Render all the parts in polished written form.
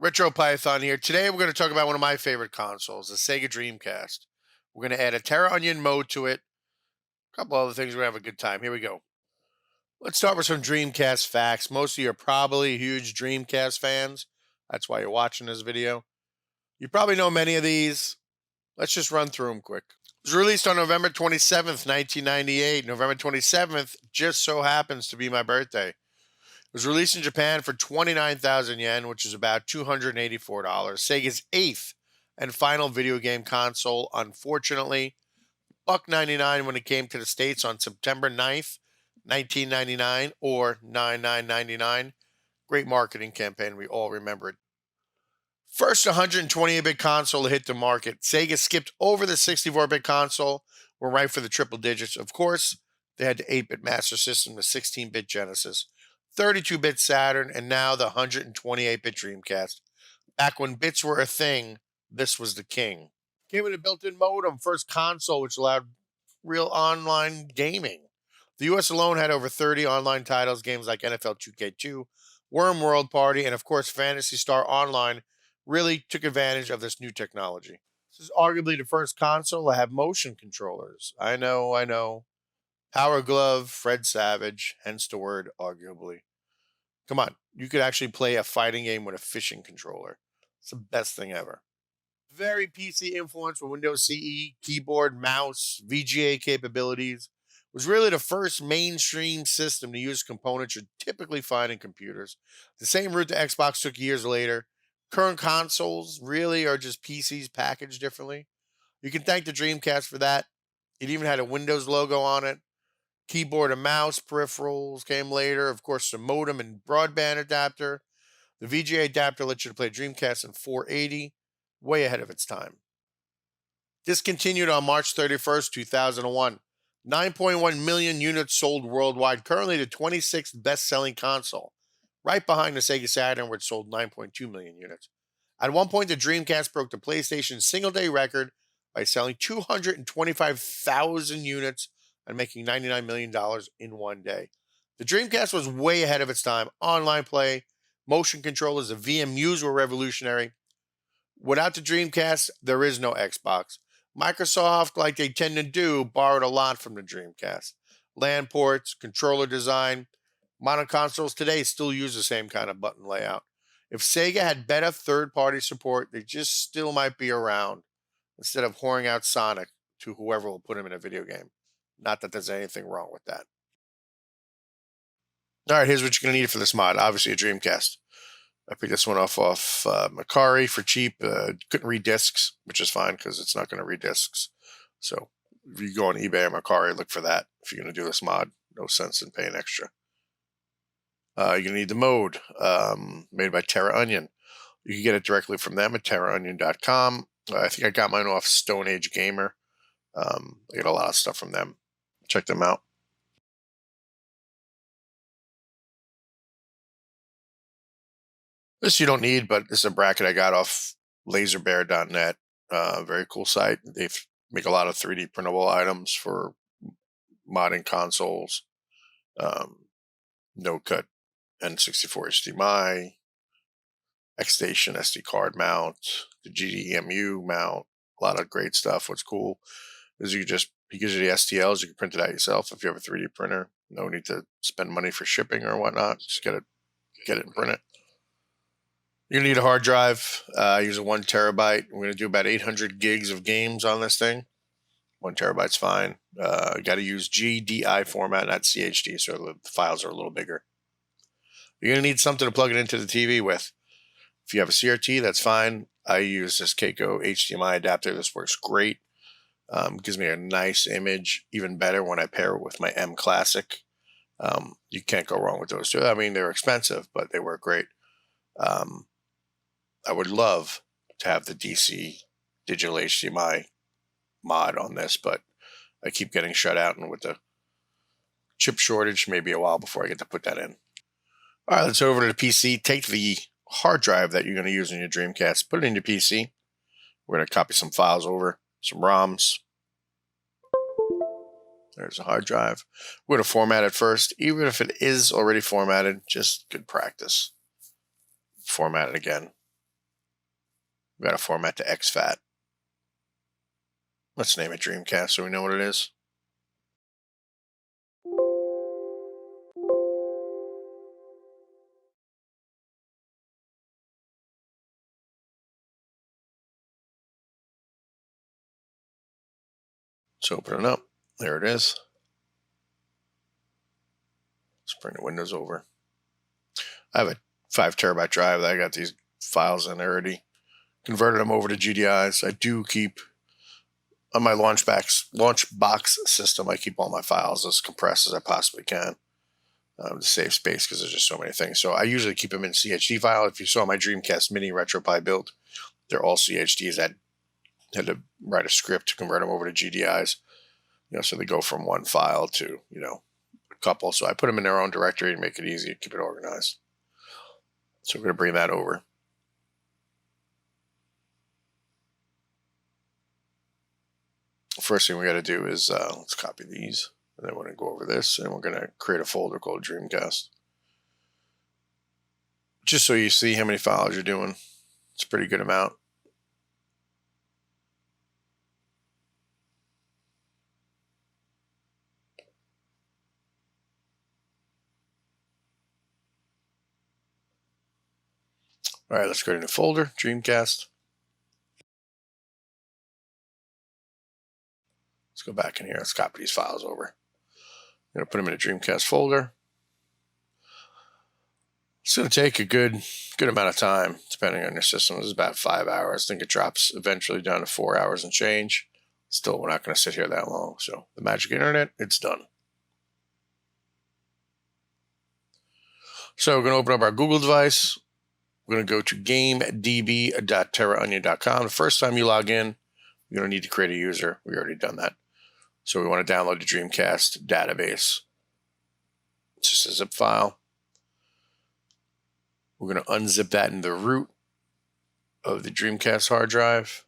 RetroPython here. Today we're going to talk about one of my favorite consoles, the Sega Dreamcast. We're going to add a Terraonion mode to it. A couple other things. We're going to have a good time. Here we go. Let's start with some Dreamcast facts. Most of you are probably huge Dreamcast fans. That's why you're watching this video. You probably know many of these. Let's just run through them quick. It was released on November 27th, 1998. November 27th just so happens to be my birthday. It was released in Japan for 29,000 yen, which is about $284. Sega's eighth and final video game console, unfortunately. $1.99 when it came to the States on September 9th, 1999, or $99.99. Great marketing campaign. We all remember it. First 128-bit console to hit the market. Sega skipped over the 64-bit console. We're right for the triple digits. Of course, they had the 8-bit Master System, the 16-bit Genesis, 32-bit Saturn, and now the 128-bit Dreamcast. Back when bits were a thing, this was the king. Came with a built-in modem, first console which allowed real online gaming. The US alone had over 30 online titles, games like NFL 2K2, Worm World Party, and of course Phantasy Star Online really took advantage of this new technology. This is arguably the first console to have motion controllers. I know. Power Glove, Fred Savage, hence the word arguably. Come on, you could actually play a fighting game with a fishing controller. It's the best thing ever. Very PC influence with Windows CE, keyboard, mouse, VGA capabilities. It was really the first mainstream system to use components you'd typically find in computers. The same route the Xbox took years later. Current consoles really are just PCs packaged differently. You can thank the Dreamcast for that. It even had a Windows logo on it. Keyboard and mouse peripherals came later. Of course, the modem and broadband adapter. The VGA adapter lets you to play Dreamcast in 480, way ahead of its time. Discontinued on March 31st, 2001. 9.1 million units sold worldwide. Currently the 26th best-selling console, right behind the Sega Saturn, which sold 9.2 million units. At one point, the Dreamcast broke the PlayStation single-day record by selling 225,000 units and making $99 million in one day. The Dreamcast was way ahead of its time. Online play, motion controllers, the VMUs were revolutionary. Without the Dreamcast, there is no Xbox. Microsoft, like they tend to do, borrowed a lot from the Dreamcast. LAN ports, controller design. Modern consoles today still use the same kind of button layout. If Sega had better third-party support, they just still might be around instead of whoring out Sonic to whoever will put him in a video game. Not that there's anything wrong with that. All right, here's what you're going to need for this mod. Obviously, a Dreamcast. I picked this one off Mercari for cheap. Couldn't read discs, which is fine because it's not going to read discs. So if you go on eBay or Mercari, look for that. If you're going to do this mod, no sense in paying extra. You're going to need the mode made by Terraonion. You can get it directly from them at terraonion.com. I think I got mine off Stone Age Gamer. I get a lot of stuff from them. Check them out. This you don't need, but this is a bracket I got off laserbear.net. Very cool site. They make a lot of 3D printable items for modding consoles. No cut N64 HDMI, X-Station SD card mount, the GDEMU mount. A lot of great stuff. What's cool is he gives you the STLs. You can print it out yourself if you have a 3D printer. No need to spend money for shipping or whatnot. Just get it and print it. You're going to need a hard drive. I use a 1 terabyte. We're going to do about 800 gigs of games on this thing. 1 terabyte's fine. You got to use GDI format, not CHD, so the files are a little bigger. You're going to need something to plug it into the TV with. If you have a CRT, that's fine. I use this Keiko HDMI adapter. This works great. Gives me a nice image, even better when I pair it with my M Classic. You can't go wrong with those two. I mean, they're expensive, but they work great. I would love to have the DC digital HDMI mod on this, but I keep getting shut out, and with the chip shortage, maybe a while before I get to put that in. All right, let's go over to the PC. Take the hard drive that you're going to use in your Dreamcast, put it in your PC. We're going to copy some files over, some ROMs. There's a hard drive. We're going to format it first. Even if it is already formatted, just good practice. Format it again. We got to format to exFAT. Let's name it Dreamcast so we know what it is. Let's open it up. There it is. Let's bring the windows over. I have a 5 terabyte drive that I got these files in already. Converted them over to GDIs. I do keep on my launch box system. I keep all my files as compressed as I possibly can to save space because there's just so many things. So I usually keep them in CHD file. If you saw my Dreamcast Mini RetroPie build, they're all CHDs. I had to write a script to convert them over to GDIs. So they go from one file to a couple. So I put them in their own directory to make it easy, keep it organized. So we're going to bring that over. First thing we got to do is let's copy these, and then we're going to go over this, and we're going to create a folder called Dreamcast. Just so you see how many files you're doing. It's a pretty good amount. All right, let's create a new folder, Dreamcast. Let's go back in here. Let's copy these files over. I'm going to put them in a Dreamcast folder. It's going to take a good amount of time, depending on your system. This is about 5 hours. I think it drops eventually down to 4 hours and change. Still, we're not going to sit here that long. So the magic internet, it's done. So we're going to open up our Google device. We're going to go to gamedb.terraonion.com. The first time you log in, you're going to need to create a user. We already done that. So we want to download the Dreamcast database. It's just a zip file. We're going to unzip that in the root of the Dreamcast hard drive.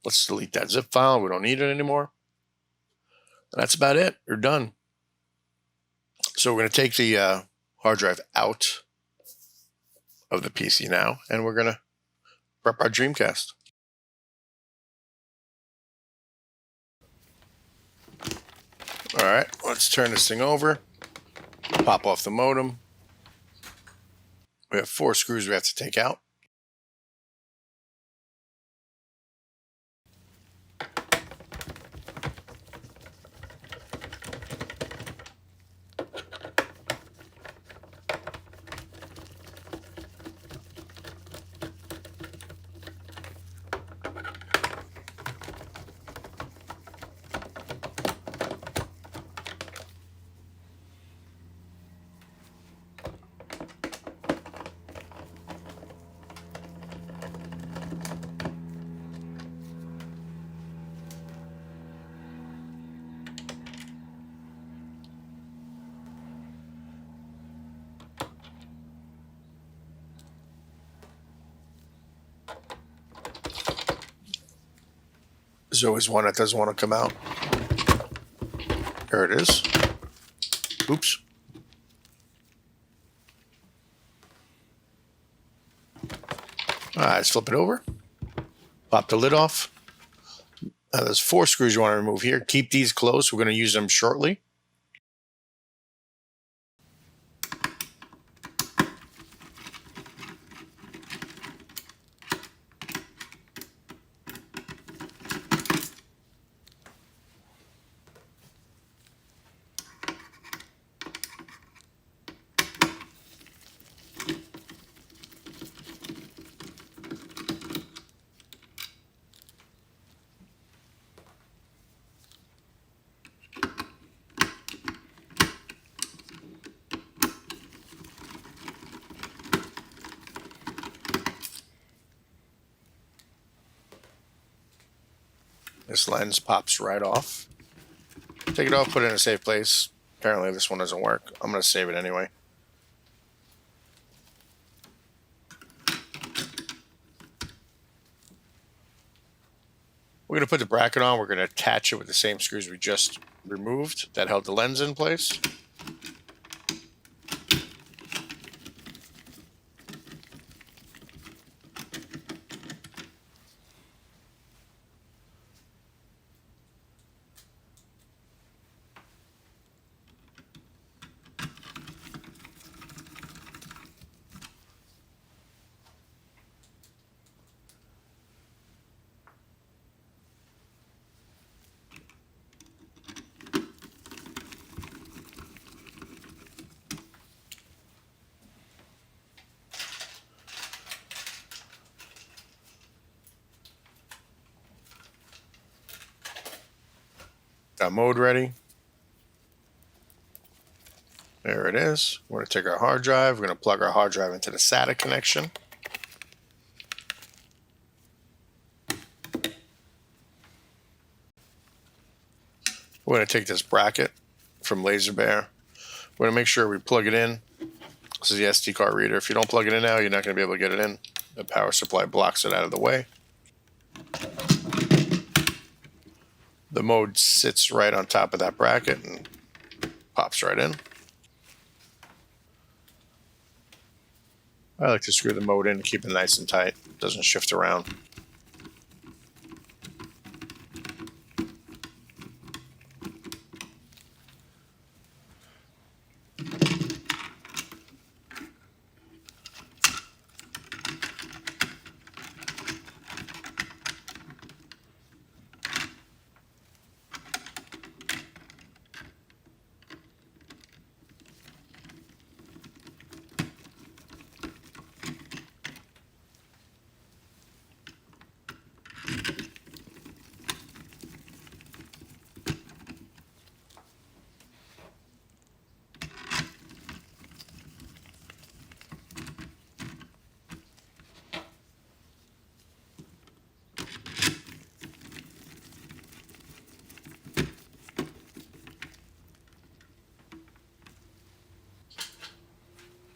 Let's delete that zip file. We don't need it anymore. And that's about it. You're done. So we're going to take the hard drive out of the PC now, and we're going to prep our Dreamcast. All right, let's turn this thing over. Pop off the modem. We have 4 screws we have to take out. There's always one that doesn't want to come out. There it is. Oops. All right, let's flip it over. Pop the lid off. Now there's 4 screws you want to remove here. Keep these closed. We're going to use them shortly. This lens pops right off. Take it off, put it in a safe place. Apparently this one doesn't work. I'm going to save it anyway. We're going to put the bracket on. We're going to attach it with the same screws we just removed that held the lens in place. Got mode ready. There it is. We're going to take our hard drive. We're going to plug our hard drive into the SATA connection. We're going to take this bracket from Laser Bear. We're going to make sure we plug it in. This is the SD card reader. If you don't plug it in now, you're not going to be able to get it in. The power supply blocks it out of the way. The mode sits right on top of that bracket and pops right in. I like to screw the mode in to keep it nice and tight. It doesn't shift around.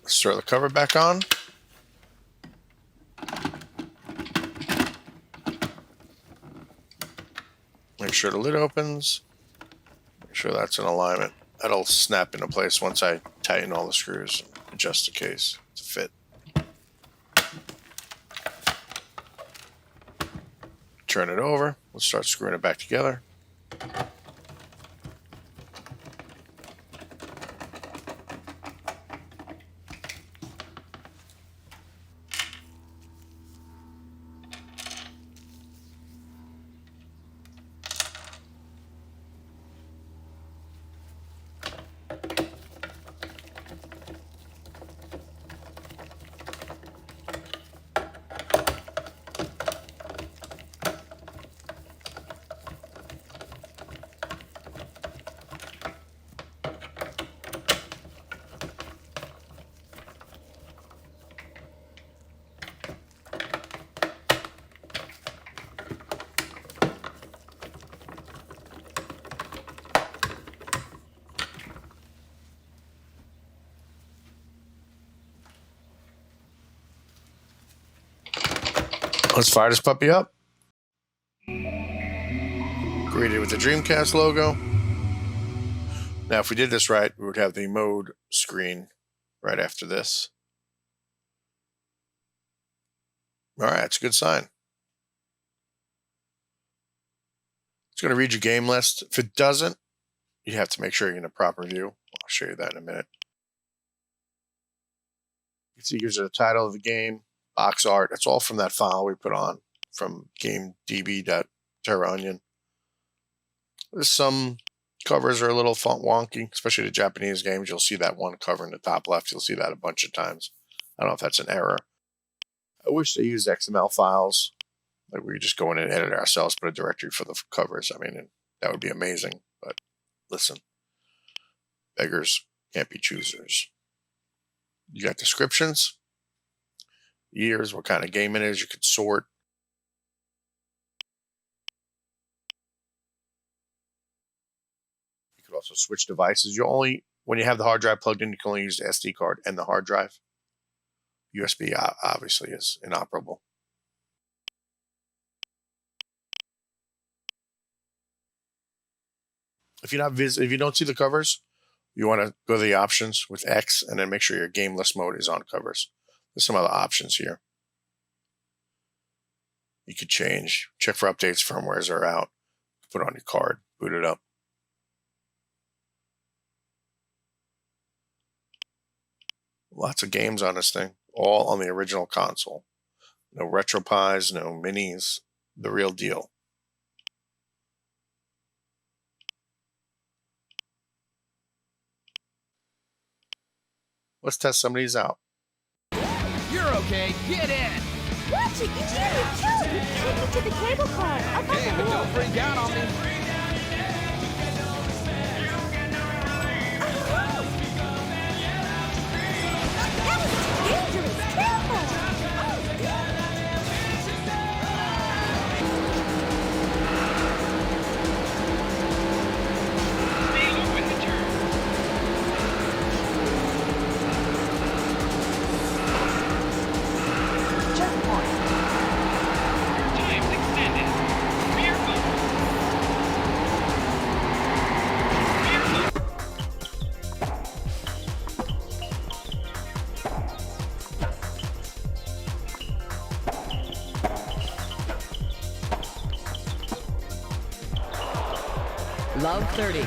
Let's throw the cover back on. Make sure the lid opens. Make sure that's in alignment. That'll snap into place once I tighten all the screws and adjust the case to fit. Turn it over. Let's start screwing it back together. Let's fire this puppy up. Greeted with the Dreamcast logo. Now, if we did this right, we would have the mode screen right after this. All right, it's a good sign. It's going to read your game list. If it doesn't, you have to make sure you're in a proper view. I'll show you that in a minute. You can see here's the title of the game, box art. It's all from that file we put on from gamedb.terraonion. There's some covers are a little wonky, especially the Japanese games. You'll see that one cover in the top left. You'll see that a bunch of times. I don't know if that's an error. I wish they used XML files. Like we could just go in and edit ourselves, put a directory for the covers. I mean, that would be amazing. But listen, beggars can't be choosers. You got descriptions, years, what kind of game it is. You could sort. You could can also switch devices. You only, when you have the hard drive plugged in, you can only use the SD card and the hard drive. USB obviously is inoperable. If you don't see the covers, you want to go to the options with X and then make sure your game list mode is on covers. There's some other options here. You could check for updates, firmwares are out, put it on your card, boot it up. Lots of games on this thing, all on the original console. No RetroPies, no minis, the real deal. Let's test some of these out. You're okay. Get in. Watch it! It's really cute! We can't get to the cable car. Hey, but don't freak out on me. That was dangerous! Careful! Love 30.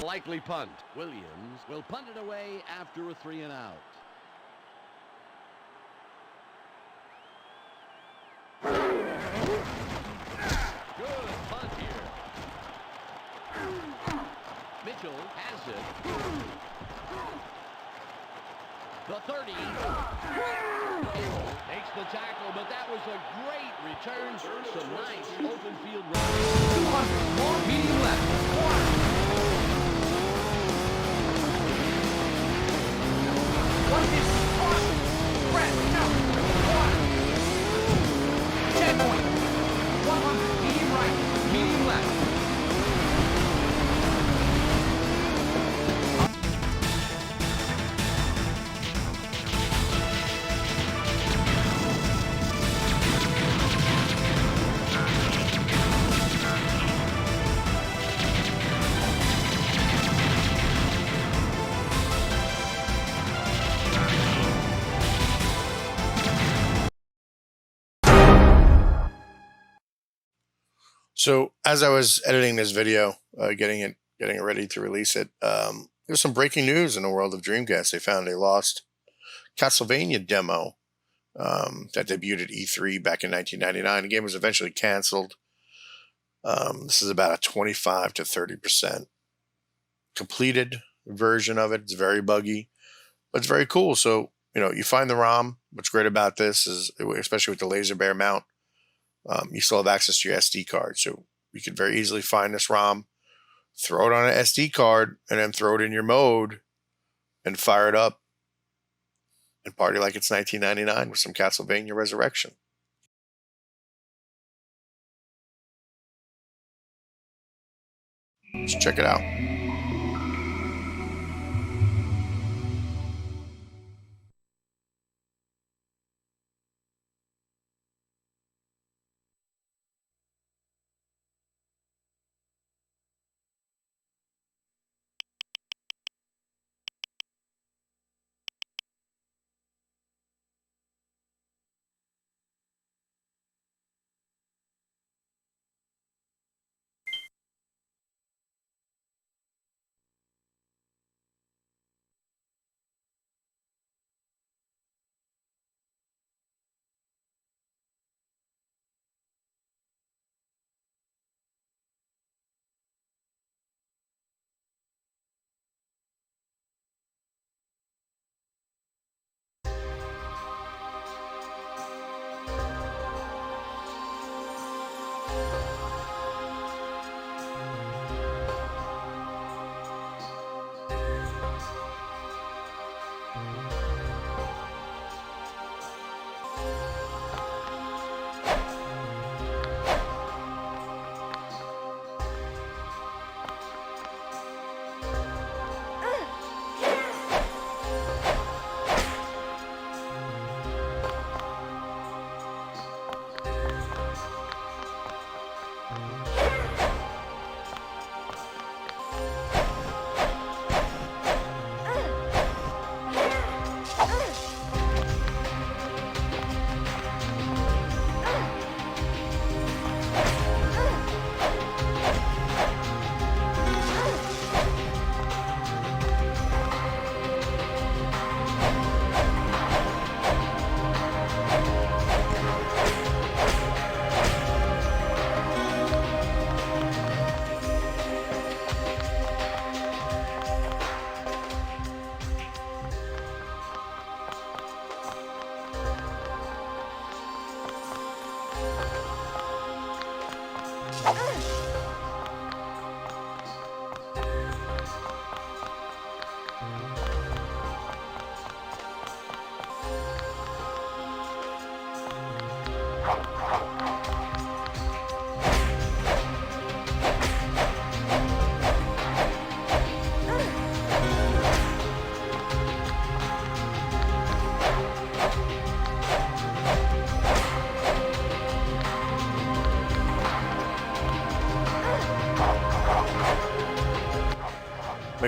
Likely punt. Williams will punt it away after a 3 and out. Good punt here. Mitchell has it. The 30. Takes the tackle, but that was a great return. Some nice open field running. 200. More medium left. What is awesome? Brett, no. 10 point. 100. Medium right. Medium left. So as I was editing this video, getting it ready to release it, there's some breaking news in the world of Dreamcast. They found a lost Castlevania demo that debuted at E3 back in 1999. The game was eventually canceled. This is about a 25 to 30% completed version of it. It's very buggy, but it's very cool. So, you find the ROM. What's great about this is, especially with the laser bear mount, you still have access to your SD card. So you could very easily find this ROM, throw it on an SD card, and then throw it in your mode and fire it up and party like it's 1999 with some Castlevania Resurrection. Let's check it out.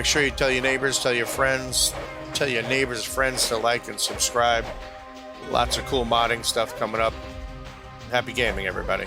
Make sure you tell your neighbors, tell your friends, tell your neighbors' friends to like and subscribe. Lots of cool modding stuff coming up. Happy gaming, everybody.